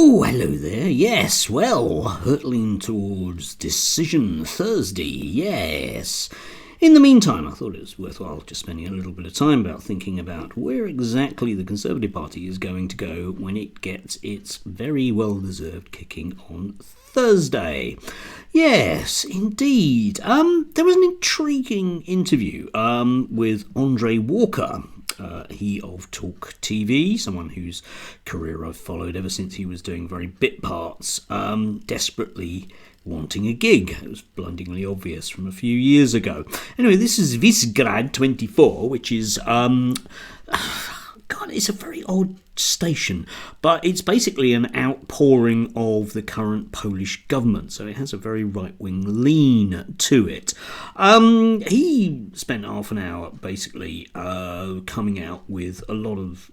Oh, hello there. Yes, well, hurtling towards Decision Thursday, yes. In the meantime, I thought it was worthwhile just spending a little bit of time thinking about where exactly the Conservative Party is going to go when it gets its very well-deserved kicking on Thursday. Yes, indeed. There was an intriguing interview with Andre Walker. He of Talk TV, someone whose career I've followed ever since he was doing very bit parts, desperately wanting a gig. It was blindingly obvious from a few years ago. Anyway, this is Visgrad 24, which is, God, it's a very odd station, but it's basically an outpouring of the current Polish government, so it has a very right-wing lean to it. He spent half an hour basically coming out with a lot of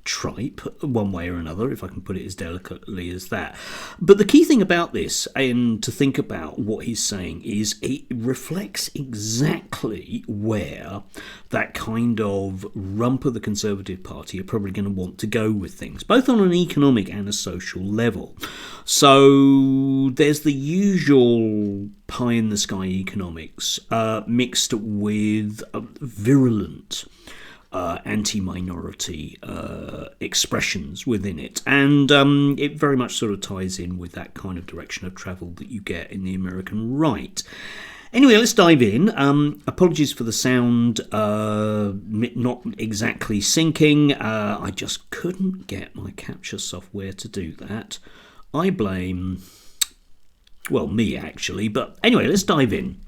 tripe, one way or another, if I can put it as delicately as that. But the key thing about this, and to think about what he's saying, is it reflects exactly where that kind of rump of the Conservative Party are probably going to want to go with things, both on an economic and a social level. So there's the usual pie-in-the-sky economics mixed with virulent anti-minority expressions within it, and it very much sort of ties in with that kind of direction of travel that you get in the American right. Anyway, let's dive in. Apologies for the sound not exactly syncing. I just couldn't get my capture software to do that. I blame, well, me actually, but anyway, let's dive in.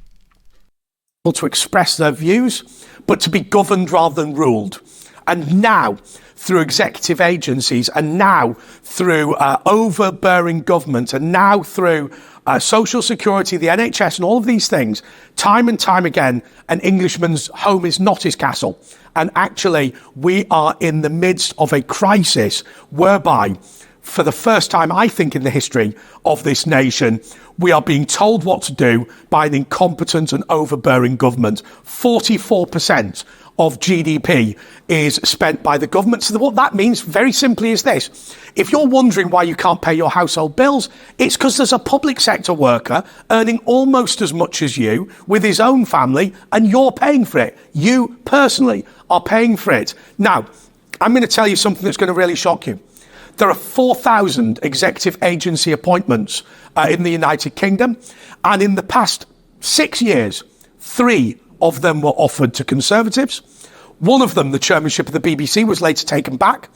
To express their views, but to be governed rather than ruled. And now, through executive agencies, and now through overbearing government, and now through social security, the NHS, and all of these things, time and time again, an Englishman's home is not his castle. And actually, we are in the midst of a crisis whereby, for the first time, I think, in the history of this nation, we are being told what to do by an incompetent and overbearing government. 44% of GDP is spent by the government. So what that means, very simply, is this. If you're wondering why you can't pay your household bills, it's because there's a public sector worker earning almost as much as you with his own family, and you're paying for it. You personally are paying for it. Now, I'm going to tell you something that's going to really shock you. There are 4,000 executive agency appointments in the United Kingdom, and in the past 6 years, 3 of them were offered to Conservatives. One of them, the chairmanship of the BBC, was later taken back.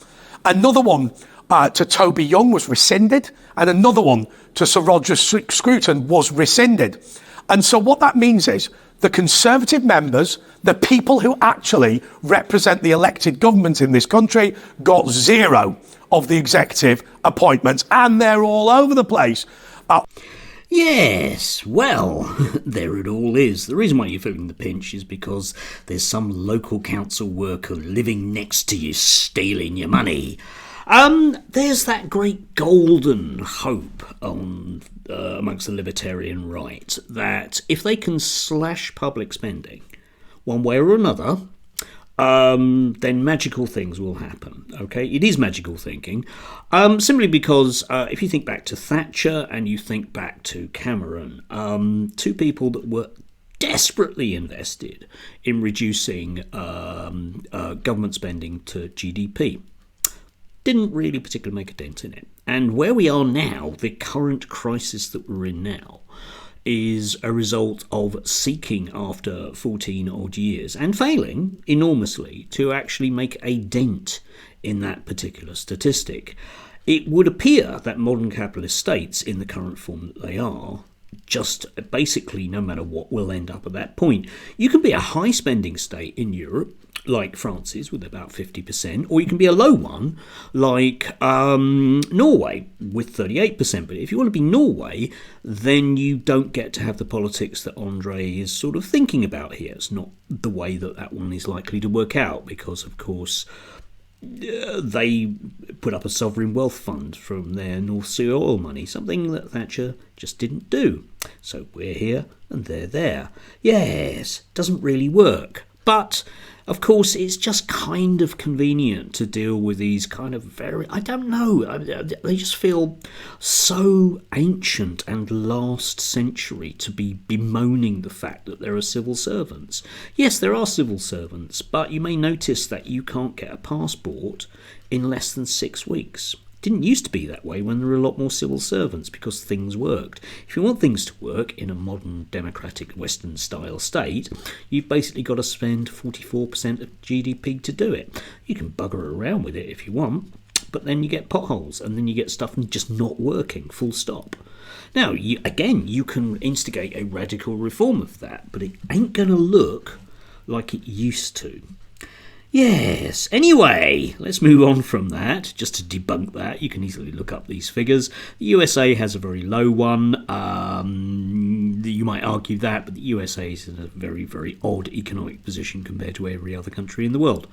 Another one to Toby Young was rescinded, and another one to Sir Roger Scruton was rescinded. And so what that means is the Conservative members, the people who actually represent the elected government in this country, got 0 of the executive appointments, and they're all over the place. Yes, well, there it all is. The reason why you're feeling the pinch is because there's some local council worker living next to you stealing your money. There's that great golden hope on amongst the libertarian right that if they can slash public spending one way or another, then magical things will happen. Okay, it is magical thinking, simply because if you think back to Thatcher and you think back to Cameron, 2 people that were desperately invested in reducing government spending to GDP, didn't really particularly make a dent in it. And where we are now, the current crisis that we're in now, is a result of seeking after 14 odd years and failing enormously to actually make a dent in that particular statistic. It would appear that modern capitalist states, in the current form that they are, just basically, no matter what, will end up at that point. You can be a high spending state in Europe, like France is with about 50%, or you can be a low one like Norway with 38%. But if you want to be Norway, then you don't get to have the politics that Andre is sort of thinking about here. It's not the way that one is likely to work out because, of course, they put up a sovereign wealth fund from their North Sea oil money, something that Thatcher just didn't do. So we're here and they're there. Yes, doesn't really work. But Of course, it's just kind of convenient to deal with these kind of very, I don't know, they just feel so ancient and last century to be bemoaning the fact that there are civil servants. Yes, there are civil servants, but you may notice that you can't get a passport in less than 6 weeks. Didn't used to be that way when there were a lot more civil servants because things worked. If you want things to work in a modern democratic Western style state, you've basically got to spend 44% of GDP to do it. You can bugger around with it if you want, but then you get potholes and then you get stuff just not working, full stop. Now, you can instigate a radical reform of that, but it ain't going to look like it used to. Yes, anyway, let's move on from that. Just to debunk that, you can easily look up these figures. The USA has a very low one. You might argue that, but the USA is in a very, very odd economic position compared to every other country in the world,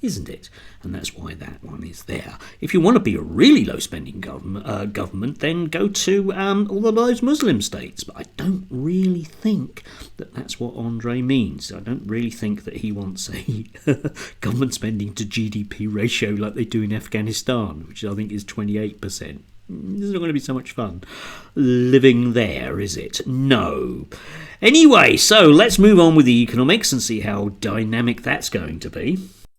isn't it? And that's why that one is there. If you want to be a really low-spending government, then go to all of those Muslim states. But I don't really think that that's what Andre means. I don't really think that he wants a government spending to GDP ratio like they do in Afghanistan, which I think is 28%. This is not going to be so much fun living there, is it? No. Anyway, so let's move on with the economics and see how dynamic that's going to be.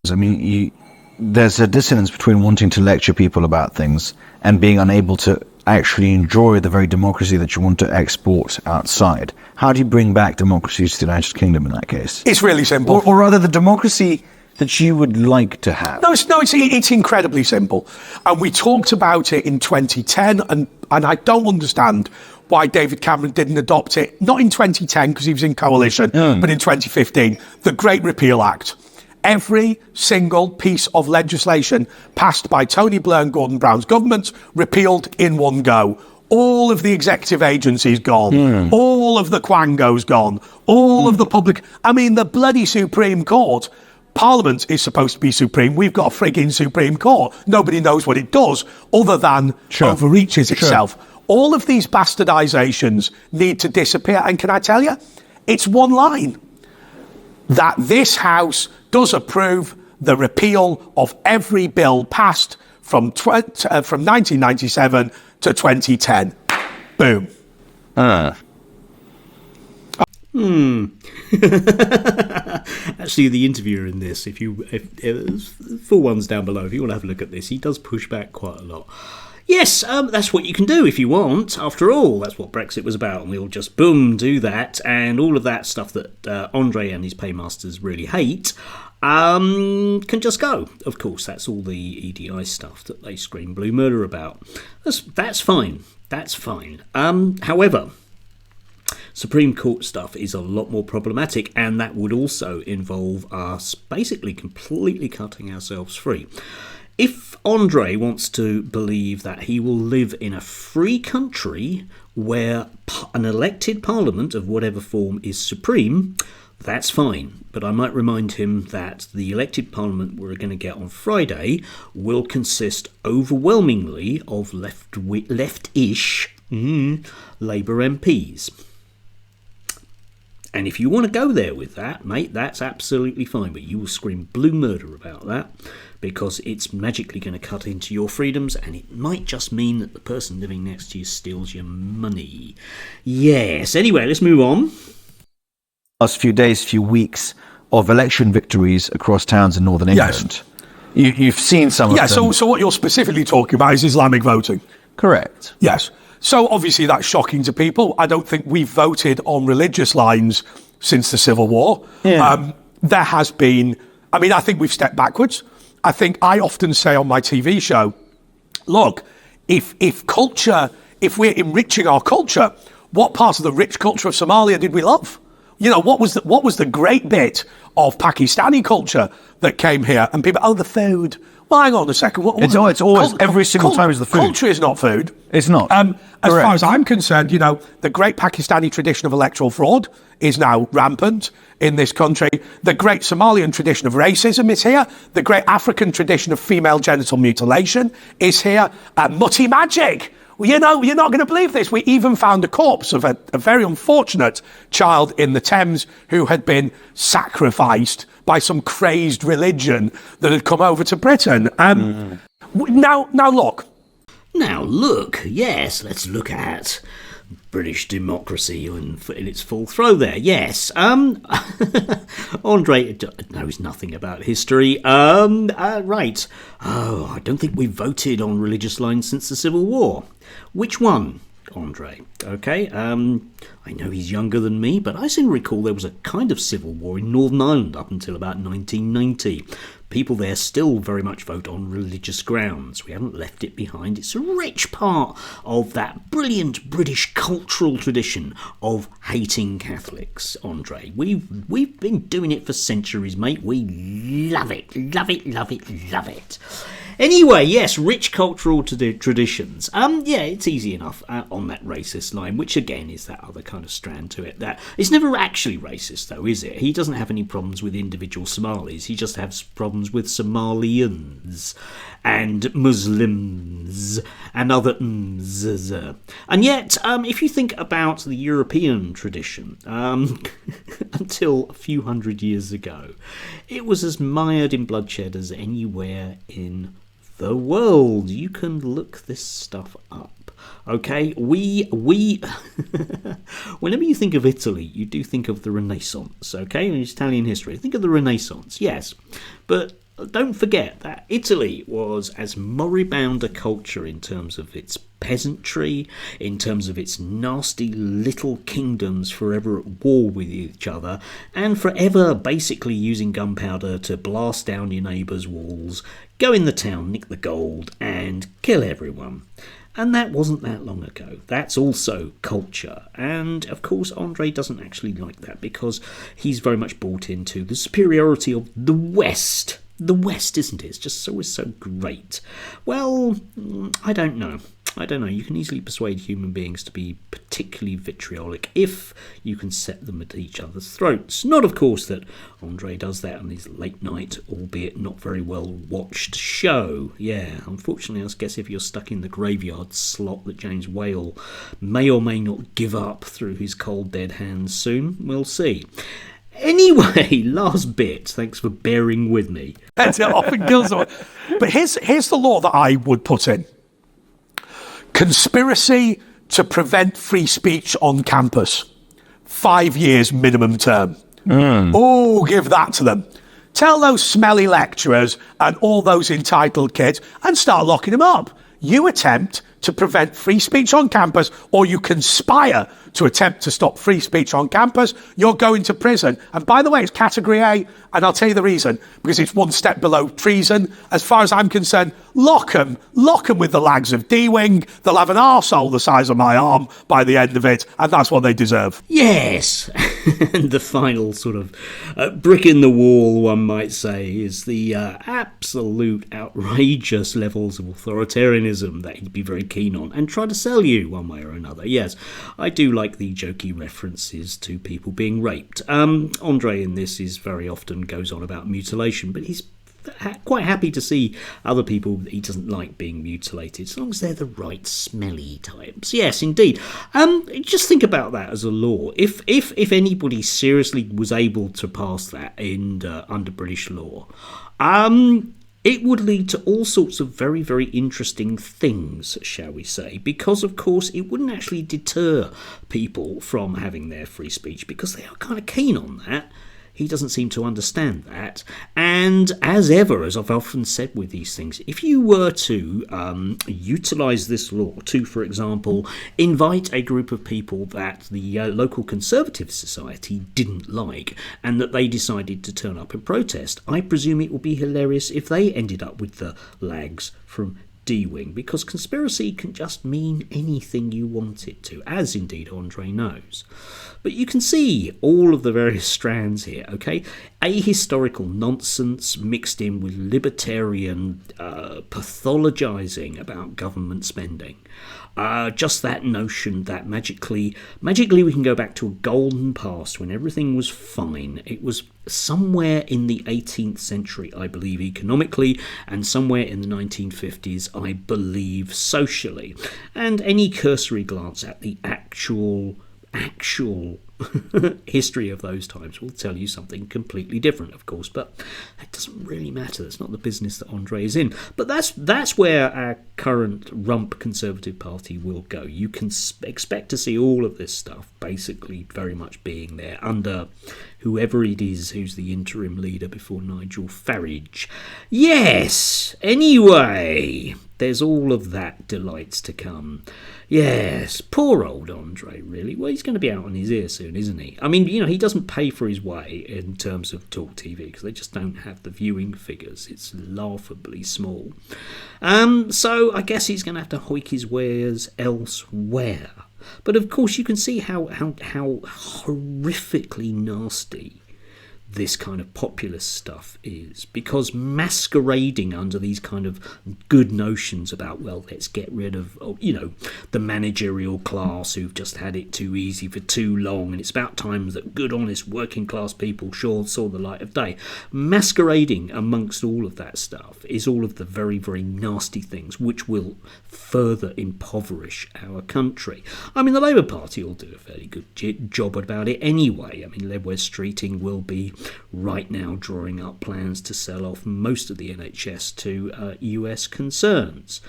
I mean, there's a dissonance between wanting to lecture people about things and being unable to actually enjoy the very democracy that you want to export outside. How do you bring back democracy to the United Kingdom in that case? It's really simple. Or rather, the democracy that you would like to have. It's incredibly simple. And we talked about it in 2010, and I don't understand why David Cameron didn't adopt it, not in 2010 because he was in coalition, but in 2015, the Great Repeal Act. Every single piece of legislation passed by Tony Blair and Gordon Brown's governments repealed in one go. All of the executive agencies gone. All of the quangos gone. All of the public... I mean, the bloody Supreme Court. Parliament is supposed to be supreme. We've got a frigging Supreme Court. Nobody knows what it does other than overreaches itself. All of these bastardizations need to disappear. And can I tell you, it's one line. That this House does approve the repeal of every bill passed from 1997 to 2010. Boom. Actually, the interviewer in this, if full one's down below, if you want to have a look at this, he does push back quite a lot. Yes, that's what you can do if you want. After all, that's what Brexit was about, and we'll just, boom, do that, and all of that stuff that Andre and his paymasters really hate can just go. Of course, that's all the EDI stuff that they scream blue murder about. That's fine. That's fine. However, Supreme Court stuff is a lot more problematic, and that would also involve us basically completely cutting ourselves free. If Andre wants to believe that he will live in a free country where an elected parliament of whatever form is supreme, that's fine. But I might remind him that the elected parliament we're going to get on Friday will consist overwhelmingly of left-ish Labour MPs. And if you want to go there with that, mate, that's absolutely fine. But you will scream blue murder about that because it's magically going to cut into your freedoms, and it might just mean that the person living next to you steals your money. Yes, anyway, let's move on. Last few days, few weeks of election victories across towns in Northern England. You've seen some of them. Yeah, so what you're specifically talking about is Islamic voting. Correct. Yes. So obviously that's shocking to people. I don't think we've voted on religious lines since the Civil War. Yeah. There has been... I think we've stepped backwards. I think I often say on my TV show, look, if we're enriching our culture, what part of the rich culture of Somalia did we love? You know, what was the great bit of Pakistani culture that came here? And people, the food. Well, hang on a second. It's always every single time is the food. Culture is not food. It's not. As far as I'm concerned, the great Pakistani tradition of electoral fraud is now rampant in this country. The great Somalian tradition of racism is here. The great African tradition of female genital mutilation is here. Mutty magic. Well, you're not going to believe this. We even found a corpse of a very unfortunate child in the Thames who had been sacrificed by some crazed religion that had come over to Britain. Now look. Now look, yes, let's look at British democracy in its full throw there. Yes, Andre knows nothing about history. Right. Oh, I don't think we voted on religious lines since the Civil War. Which one, Andre? Okay, I know he's younger than me, but I seem to recall there was a kind of civil war in Northern Ireland up until about 1990. People there still very much vote on religious grounds. We haven't left it behind. It's a rich part of that brilliant British cultural tradition of hating Catholics, Andre. We've been doing it for centuries, mate. We love it, love it, love it, love it. Anyway, yes, rich cultural traditions. Yeah, it's easy enough on that racist line, which again is that other kind of strand to it. That it's never actually racist, though, is it? He doesn't have any problems with individual Somalis. He just has problems with Somalians and Muslims and other mms. And yet, if you think about the European tradition, until a few hundred years ago, it was as mired in bloodshed as anywhere in the world. You can look this stuff up. Okay, we whenever you think of Italy, you do think of the Renaissance, okay? In Italian history, think of the Renaissance, yes. But don't forget that Italy was as moribund a culture in terms of its peasantry, in terms of its nasty little kingdoms forever at war with each other, and forever basically using gunpowder to blast down your neighbours' walls, go in the town, nick the gold, and kill everyone. And that wasn't that long ago. That's also culture. And, of course, Andre doesn't actually like that because he's very much bought into the superiority of the West. The West, isn't it? It's just always so great. Well, I don't know. You can easily persuade human beings to be particularly vitriolic if you can set them at each other's throats. Not, of course, that Andre does that on his late night, albeit not very well watched show. Yeah, unfortunately, I guess if you're stuck in the graveyard slot that James Whale may or may not give up through his cold dead hands soon, we'll see. Anyway, last bit. Thanks for bearing with me. It often kills someone. But here's the law that I would put in. Conspiracy to prevent free speech on campus. 5 years minimum term. Oh, give that to them. Tell those smelly lecturers and all those entitled kids and start locking them up. You attempt to prevent free speech on campus, or you conspire to attempt to stop free speech on campus, you're going to prison. And by the way, it's category A, and I'll tell you the reason, because it's one step below treason. As far as I'm concerned, lock them with the lags of D-Wing. They'll have an arsehole the size of my arm by the end of it, and that's what they deserve. Yes, and the final sort of brick in the wall, one might say, is the absolute outrageous levels of authoritarianism that he'd be very keen on and try to sell you one way or another. Yes, I do like the jokey references to people being raped. Andre in this is very often goes on about mutilation, but he's quite happy to see other people that he doesn't like being mutilated, as long as they're the right smelly types. Yes, indeed. Just think about that as a law. If anybody seriously was able to pass that in under British law, it would lead to all sorts of very, very interesting things, shall we say, because, of course, it wouldn't actually deter people from having their free speech, because they are kind of keen on that. He doesn't seem to understand that. And as ever, as I've often said with these things, if you were to utilise this law to, for example, invite a group of people that the local Conservative Society didn't like and that they decided to turn up and protest, I presume it would be hilarious if they ended up with the lags from D-Wing, because conspiracy can just mean anything you want it to, as indeed Andre knows. But you can see all of the various strands here, okay? Ahistorical nonsense mixed in with libertarian pathologising about government spending. Just that notion that magically we can go back to a golden past when everything was fine. It was somewhere in the 18th century, I believe, economically, and somewhere in the 1950s, I believe, socially. And any cursory glance at the actual history of those times will tell you something completely different, of course, but that doesn't really matter. That's not the business that Andre is in. But that's where our current rump Conservative Party will go. You can expect to see all of this stuff basically very much being there under whoever it is who's the interim leader before Nigel Farage. Yes, anyway, there's all of that delights to come. Yes, poor old Andre, really. Well, he's going to be out on his ear soon, isn't he? I mean, he doesn't pay for his way in terms of Talk TV because they just don't have the viewing figures. It's laughably small. So I guess he's going to have to hoik his wares elsewhere. But of course, you can see how horrifically nasty this kind of populist stuff is, because masquerading under these kind of good notions about, well, let's get rid of, the managerial class who've just had it too easy for too long, and it's about time that good, honest, working class people sure saw the light of day. Masquerading amongst all of that stuff is all of the very, very nasty things which will further impoverish our country. I mean, the Labour Party will do a fairly good job about it anyway. I mean, West Streeting will be right now drawing up plans to sell off most of the NHS to US concerns.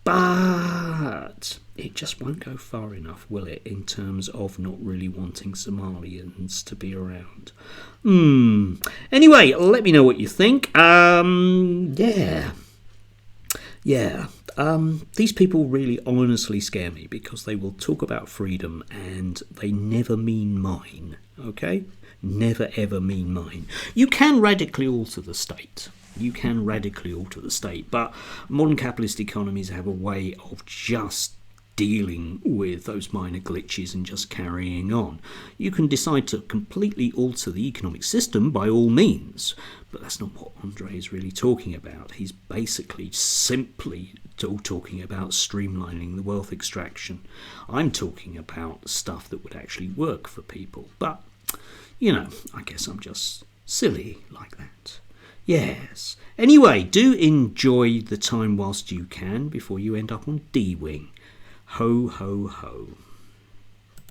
But it just won't go far enough, will it, in terms of not really wanting Somalians to be around? Anyway, let me know what you think. These people really honestly scare me because they will talk about freedom and they never mean mine, okay? Never ever mean mine. You can radically alter the state. But modern capitalist economies have a way of just dealing with those minor glitches and just carrying on. You can decide to completely alter the economic system by all means, but that's not what Andre is really talking about. He's basically simply talking about streamlining the wealth extraction. I'm talking about stuff that would actually work for people, but I guess I'm just silly like that. Yes. Anyway, do enjoy the time whilst you can before you end up on D-Wing. Ho, ho, ho.